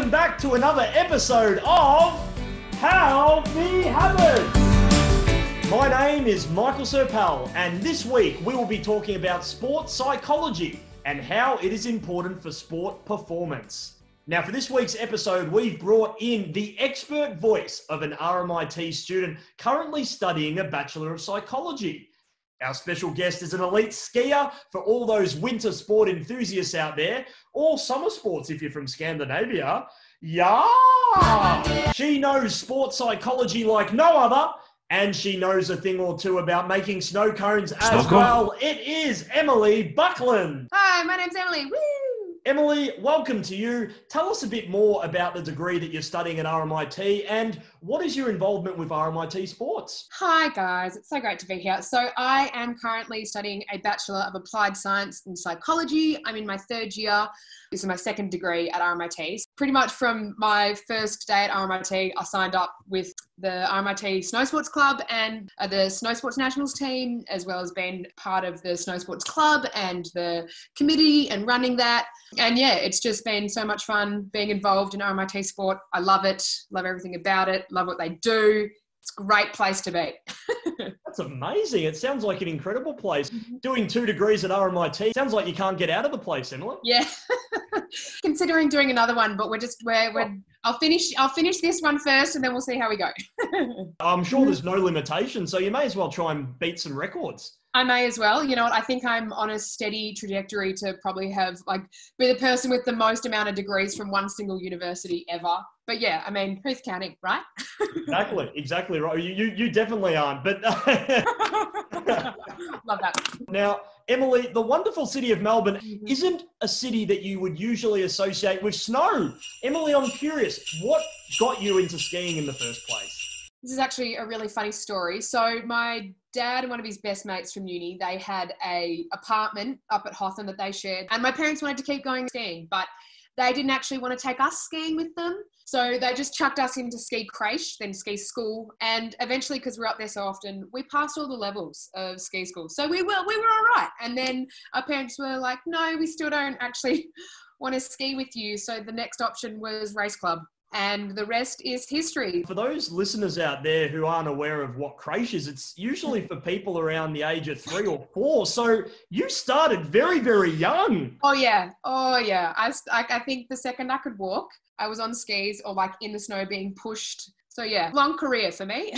welcome back to another episode of How We Have It. My name is Michael Serpell, and this week we will be talking about sports psychology and how it is important for sport performance. Now, for this week's episode, we've brought in the expert voice of an RMIT student currently studying a Bachelor of Psychology. Our special guest is an elite skier for all those winter sport enthusiasts out there, or summer sports if you're from Scandinavia. Yeah! She knows sports psychology like no other, and she knows a thing or two about making snow cones as well. It is Emily Buckland. Hi, my name's Emily. Woo! Emily, welcome to you. Tell us a bit more about the degree that you're studying at RMIT and what is your involvement with RMIT Sports? Hi guys, it's so great to be here. So I am currently studying a Bachelor of Applied Science in Psychology. I'm in my third year. This is my second degree at RMIT. Pretty much from my first day at RMIT, I signed up with the RMIT Snow Sports Club and the Snow Sports Nationals team, as well as being part of the Snow Sports Club and the committee and running that. And yeah, it's just been so much fun being involved in RMIT Sport. I love it, love everything about it, love what they do. It's a great place to be. That's amazing. It sounds like an incredible place. Doing 2 degrees at RMIT, sounds like you can't get out of the place, Emily. Yeah. Considering doing another one, but I'll finish this one first and then we'll see how we go. I'm sure there's no limitation, so you may as well try and beat some records. I may as well. You know what? I think I'm on a steady trajectory to probably be the person with the most amount of degrees from one single university ever. But yeah, I mean, who's counting, right? Exactly right. You definitely aren't, but love that. Now, Emily, the wonderful city of Melbourne isn't a city that you would usually associate with snow. Emily, I'm curious, what got you into skiing in the first place? This is actually a really funny story. So my dad and one of his best mates from uni, they had a apartment up at Hotham that they shared. And my parents wanted to keep going skiing, but they didn't actually want to take us skiing with them. So they just chucked us into ski creche, then ski school. And eventually, because we're up there so often, we passed all the levels of ski school. So we were all right. And then our parents were like, no, we still don't actually want to ski with you. So the next option was race club. And the rest is history. For those listeners out there who aren't aware of what creche is, it's usually for people around the age of 3 or 4. So you started very, very young. Oh, yeah. I think the second I could walk, I was on skis or in the snow being pushed. So yeah, long career for me.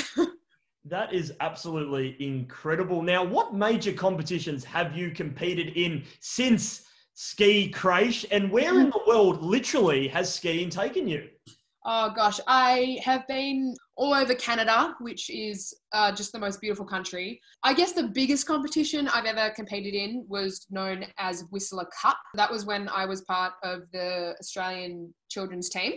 That is absolutely incredible. Now, what major competitions have you competed in since ski creche, and where in the world literally has skiing taken you? Oh gosh, I have been all over Canada, which is just the most beautiful country. I guess the biggest competition I've ever competed in was known as Whistler Cup. That was when I was part of the Australian children's team.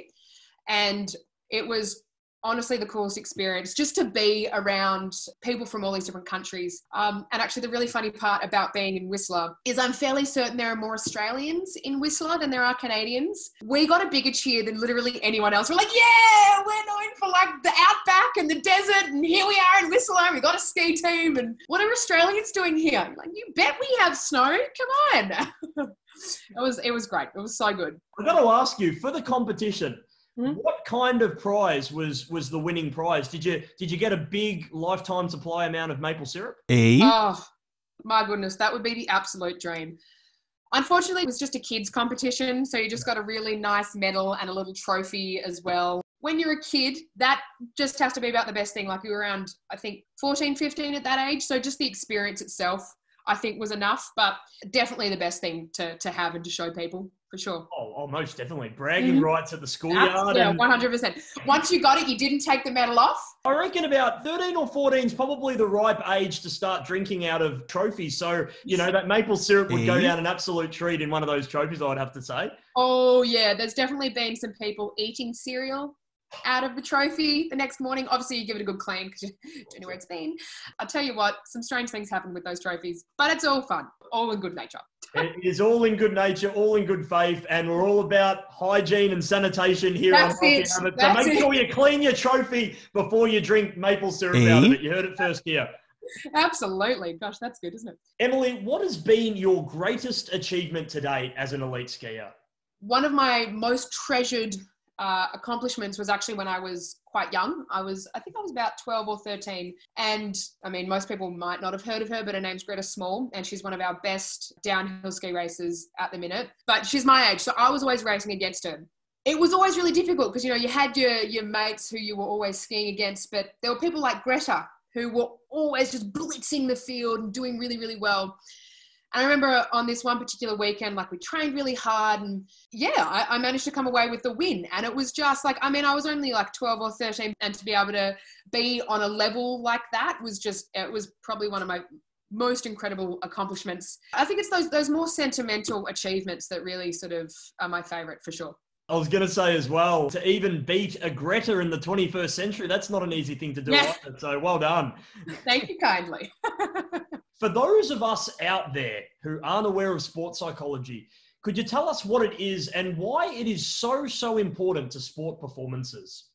And it was honestly the coolest experience just to be around people from all these different countries. And actually the really funny part about being in Whistler is I'm fairly certain there are more Australians in Whistler than there are Canadians. We got a bigger cheer than literally anyone else. We're like, yeah, we're known for the outback and the desert, and here we are in Whistler and we got a ski team, and what are Australians doing here? I'm like, you bet we have snow, come on. It was great. It was so good. I've got to ask you, for the competition, what kind of prize was the winning prize? Did you get a big lifetime supply amount of maple syrup? Oh, my goodness. That would be the absolute dream. Unfortunately, it was just a kids competition. So you just got a really nice medal and a little trophy as well. When you're a kid, that just has to be about the best thing. We were around, I think, 14, 15 at that age. So just the experience itself, I think, was enough. But definitely the best thing to have and to show people. For sure. Oh, most definitely. Bragging rights at the schoolyard. Yeah, 100%. Once you got it, you didn't take the medal off. I reckon about 13 or 14 is probably the ripe age to start drinking out of trophies. So, that maple syrup would go down an absolute treat in one of those trophies, I'd have to say. Oh, yeah. There's definitely been some people eating cereal out of the trophy the next morning. Obviously, you give it a good clean because you don't know where it's been. I'll tell you what, some strange things happen with those trophies, but it's all fun, all in good nature. It is all in good nature, all in good faith, and we're all about hygiene and sanitation here on Hockey Habit. So make sure you clean your trophy before you drink maple syrup out of it. You heard it first here. Absolutely. Gosh, that's good, isn't it? Emily, what has been your greatest achievement to date as an elite skier? One of my most treasured accomplishments was actually when I was quite young. I think I was about 12 or 13. And I mean, most people might not have heard of her, but her name's Greta Small, and she's one of our best downhill ski racers at the minute. But she's my age, so I was always racing against her. It was always really difficult because, you had your mates who you were always skiing against, but there were people like Greta who were always just blitzing the field and doing really, really well. And I remember on this one particular weekend, we trained really hard, and I managed to come away with the win. And it was just I was only 12 or 13, and to be able to be on a level like that it was probably one of my most incredible accomplishments. I think it's those more sentimental achievements that really sort of are my favorite for sure. I was going to say as well, to even beat a Greta in the 21st century, that's not an easy thing to do either. So well done. Thank you kindly. For those of us out there who aren't aware of sports psychology, could you tell us what it is and why it is so important to sport performances?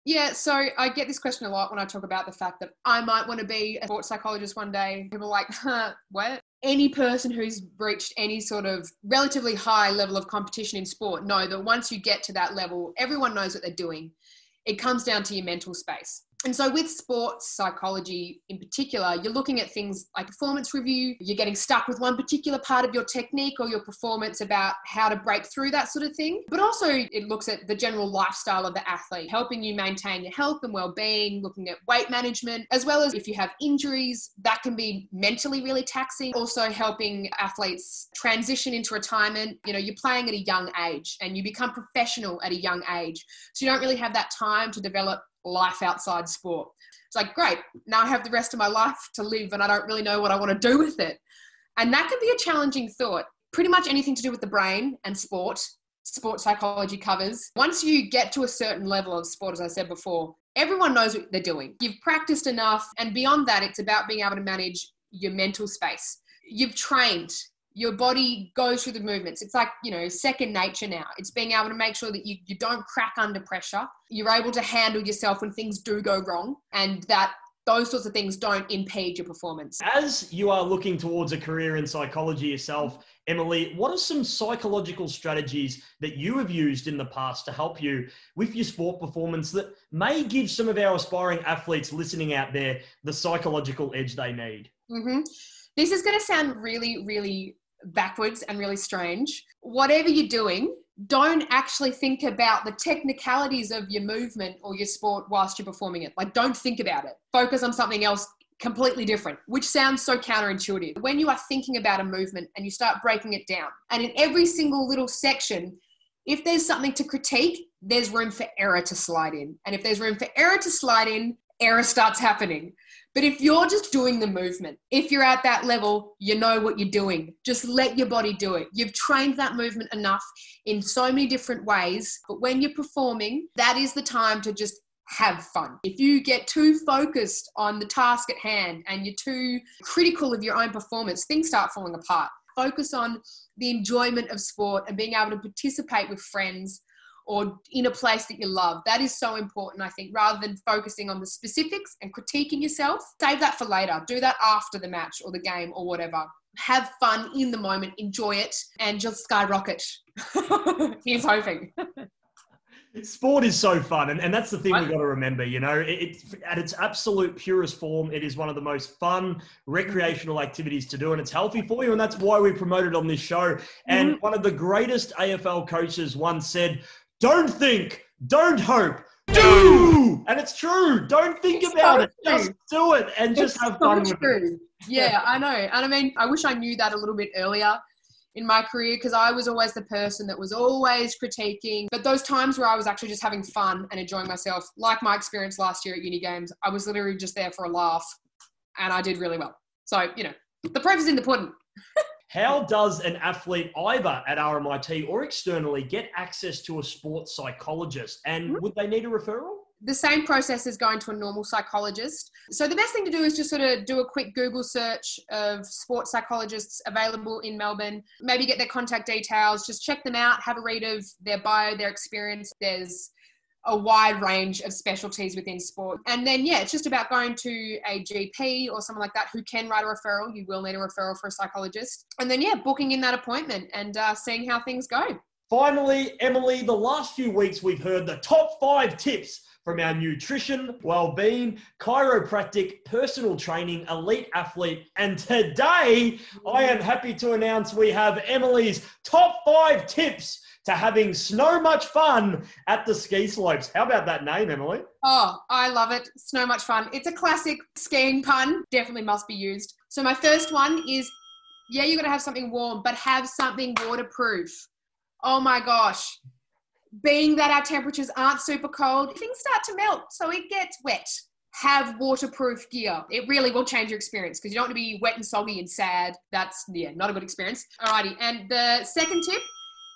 Yeah, so I get this question a lot when I talk about the fact that I might want to be a sports psychologist one day. People are like, what? Any person who's reached any sort of relatively high level of competition in sport know that once you get to that level, everyone knows what they're doing. It comes down to your mental space. And so with sports psychology in particular, you're looking at things like performance review. You're getting stuck with one particular part of your technique or your performance about how to break through that sort of thing. But also it looks at the general lifestyle of the athlete, helping you maintain your health and well-being, looking at weight management, as well as if you have injuries, that can be mentally really taxing. Also helping athletes transition into retirement. You're playing at a young age and you become professional at a young age. So you don't really have that time to develop life outside sport. It's great, now I have the rest of my life to live and I don't really know what I want to do with it. And that can be a challenging thought. Pretty much anything to do with the brain and sports psychology covers. Once you get to a certain level of sport, as I said before, everyone knows what they're doing. You've practiced enough, and beyond that, it's about being able to manage your mental space. You've trained. Your body goes through the movements. It's second nature now. It's being able to make sure that you don't crack under pressure. You're able to handle yourself when things do go wrong, and that those sorts of things don't impede your performance. As you are looking towards a career in psychology yourself, Emily, what are some psychological strategies that you have used in the past to help you with your sport performance that may give some of our aspiring athletes listening out there the psychological edge they need? Mm-hmm. This is going to sound really, really backwards and really strange. Whatever you're doing, don't actually think about the technicalities of your movement or your sport whilst you're performing it. Don't think about it. Focus on something else completely different, which sounds so counterintuitive. When you are thinking about a movement and you start breaking it down, and in every single little section, if there's something to critique, there's room for error to slide in. And if there's room for error to slide in, error starts happening. But if you're just doing the movement, if you're at that level, you know what you're doing. Just let your body do it. You've trained that movement enough in so many different ways. But when you're performing, that is the time to just have fun. If you get too focused on the task at hand and you're too critical of your own performance, things start falling apart. Focus on the enjoyment of sport and being able to participate with friends or in a place that you love. That is so important, I think, rather than focusing on the specifics and critiquing yourself. Save that for later. Do that after the match or the game or whatever. Have fun in the moment, enjoy it, and just skyrocket. Here's hoping. Sport is so fun, and that's the thing we've got to remember, it's at its absolute purest form. It is one of the most fun recreational activities to do, and it's healthy for you, and that's why we promote it on this show. And one of the greatest AFL coaches once said, "Don't think, don't hope, do!" And it's true. Don't think about it. Just do it and just have fun with it. Yeah, I know. And I wish I knew that a little bit earlier in my career, because I was always the person that was always critiquing. But those times where I was actually just having fun and enjoying myself, like my experience last year at Uni Games, I was literally just there for a laugh and I did really well. So, the proof is in the pudding. How does an athlete either at RMIT or externally get access to a sports psychologist, and would they need a referral? The same process as going to a normal psychologist. So the best thing to do is just sort of do a quick Google search of sports psychologists available in Melbourne. Maybe get their contact details, just check them out, have a read of their bio, their experience. There's a wide range of specialties within sport. And then, it's just about going to a GP or someone like that who can write a referral. You will need a referral for a psychologist. And then, booking in that appointment and seeing how things go. Finally, Emily, the last few weeks we've heard the top 5 tips from our nutrition, well-being, chiropractic, personal training, elite athlete. And today, I am happy to announce we have Emily's top 5 tips to having so much fun at the ski slopes. How about that name, Emily? Oh, I love it. So much fun. It's a classic skiing pun. Definitely must be used. So my first one is, yeah, you're going to have something warm, but have something waterproof. Oh my gosh. Being that our temperatures aren't super cold, things start to melt, so it gets wet. Have waterproof gear. It really will change your experience because you don't want to be wet and soggy and sad. That's, not a good experience. Alrighty, and the second tip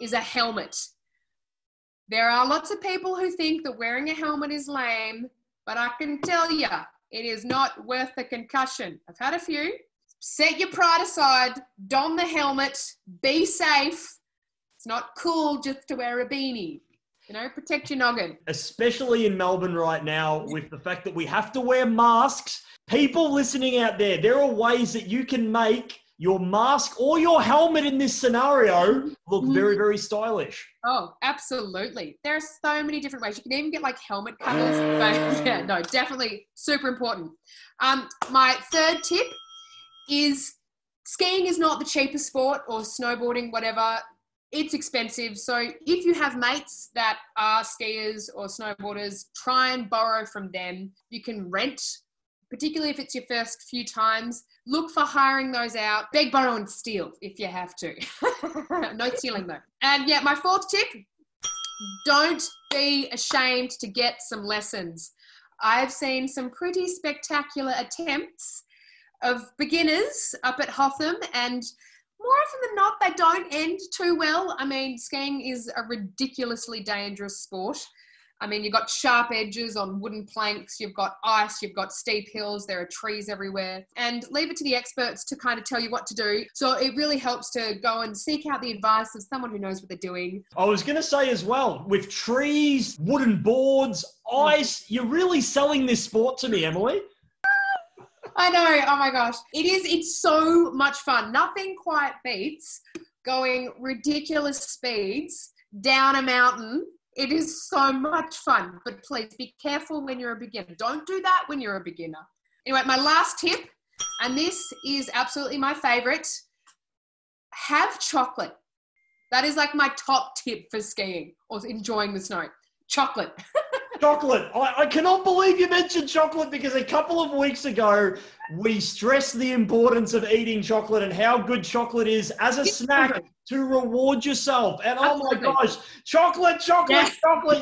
is a helmet. There are lots of people who think that wearing a helmet is lame, but I can tell you, it is not worth the concussion. I've had a few. Set your pride aside, don the helmet, be safe. It's not cool just to wear a beanie. Protect your noggin. Especially in Melbourne right now with the fact that we have to wear masks. People listening out there are ways that you can make your mask or your helmet in this scenario look very, very stylish. Oh, absolutely. There are so many different ways. You can even get like helmet covers. But yeah, no, definitely super important. My third tip is skiing is not the cheapest sport, or snowboarding, whatever. It's expensive. So if you have mates that are skiers or snowboarders, try and borrow from them. You can rent, particularly if it's your first few times. Look for hiring those out. Beg, borrow, and steal if you have to. No stealing though. And yeah, my fourth tip, don't be ashamed to get some lessons. I've seen some pretty spectacular attempts of beginners up at Hotham, and more often than not, they don't end too well. I mean, skiing is a ridiculously dangerous sport. I mean, you've got sharp edges on wooden planks, you've got ice, you've got steep hills, there are trees everywhere. And leave it to the experts to kind of tell you what to do. So it really helps to go and seek out the advice of someone who knows what they're doing. I was going to say as well, with trees, wooden boards, ice, you're really selling this sport to me, Emily. I know. Oh my gosh. It's so much fun. Nothing quite beats going ridiculous speeds down a mountain. It is so much fun, but please be careful when you're a beginner. Don't do that when you're a beginner. Anyway, my last tip, and this is absolutely my favorite, have chocolate. That is like my top tip for skiing or enjoying the snow. Chocolate. Chocolate. I cannot believe you mentioned chocolate, because a couple of weeks ago, we stressed the importance of eating chocolate and how good chocolate is as a snack to reward yourself. And oh my gosh, chocolate,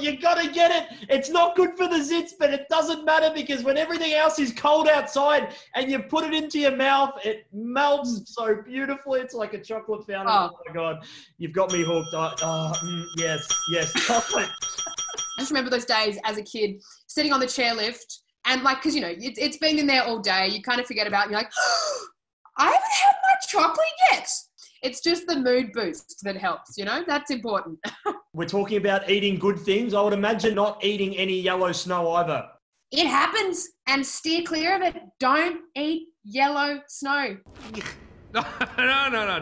you got to get it. It's not good for the zits, but it doesn't matter, because when everything else is cold outside and you put it into your mouth, it melts so beautifully. It's like a chocolate fountain. Oh my God, you've got me hooked. Yes, chocolate. I just remember those days as a kid sitting on the chairlift and because it's been in there all day. You kind of forget about it. You're like, oh, I haven't had my chocolate yet. It's just the mood boost that helps, that's important. We're talking about eating good things. I would imagine not eating any yellow snow either. It happens, and steer clear of it. Don't eat yellow snow. No,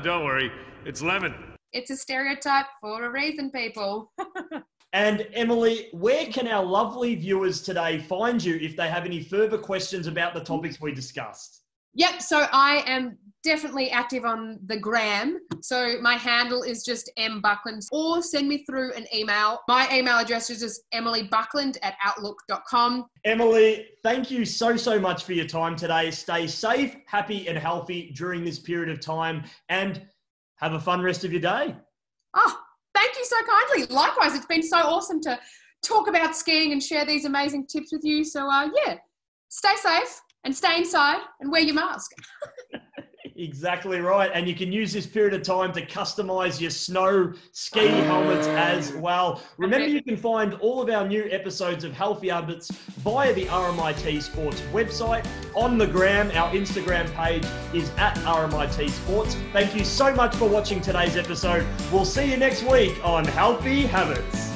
don't worry. It's lemon. It's a stereotype for a reason, people. And Emily, where can our lovely viewers today find you if they have any further questions about the topics we discussed? Yep, so I am definitely active on the gram. So my handle is just mbuckland, or send me through an email. My email address is just emilybuckland@outlook.com. Emily, thank you so much for your time today. Stay safe, happy and healthy during this period of time, and have a fun rest of your day. Oh, thank you so kindly. Likewise, it's been so awesome to talk about skiing and share these amazing tips with you. So stay safe and stay inside and wear your mask. Exactly right. And you can use this period of time to customize your snow ski helmets as well. Remember, you can find all of our new episodes of Healthy Habits via the RMIT Sports website. On the gram, our Instagram page is @RMIT Sports. Thank you so much for watching today's episode. We'll see you next week on Healthy Habits.